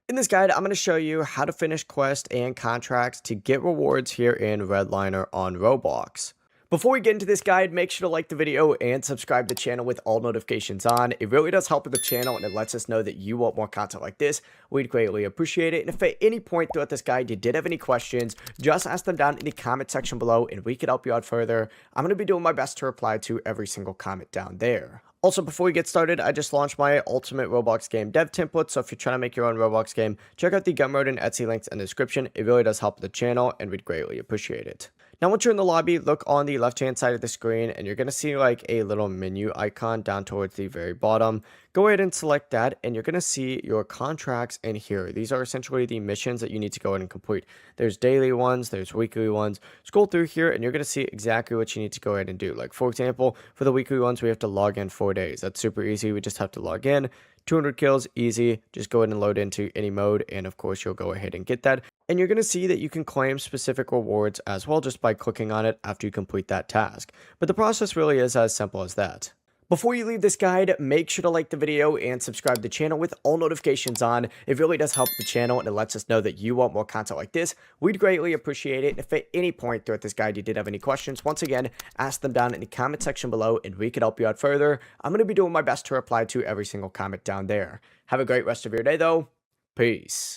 In this guide, I'm going to show you how to finish quests and contracts to get rewards here in REDLINER on Roblox. Before we get into this guide, make sure to like the video and subscribe to the channel with all notifications on. It really does help with the channel and it lets us know that you want more content like this. We'd greatly appreciate it. And if at any point throughout this guide you did have any questions, just ask them down in the comment section below and we could help you out further. I'm going to be doing my best to reply to every single comment down there. Also, before we get started, I just launched my ultimate Roblox game dev template, so if you're trying to make your own Roblox game, check out the Gumroad and Etsy links in the description. It really does help the channel, and we'd greatly appreciate it. Now, once you're in the lobby, look on the left-hand side of the screen, and you're going to see like a little menu icon down towards the very bottom. Go ahead and select that, and you're going to see your contracts in here. These are essentially the missions that you need to go ahead and complete. There's daily ones, there's weekly ones. Scroll through here, and you're going to see exactly what you need to go ahead and do. Like, for example, for the weekly ones, we have to log in 4 days. That's super easy. We just have to log in. 200 kills, easy. Just go ahead and load into any mode, and of course, you'll go ahead and get that. And you're going to see that you can claim specific rewards as well just by clicking on it after you complete that task. But the process really is as simple as that. Before you leave this guide, make sure to like the video and subscribe to the channel with all notifications on. It really does help the channel and it lets us know that you want more content like this. We'd greatly appreciate it. If at any point throughout this guide you did have any questions, once again, ask them down in the comment section below and we could help you out further. I'm going to be doing my best to reply to every single comment down there. Have a great rest of your day though. Peace.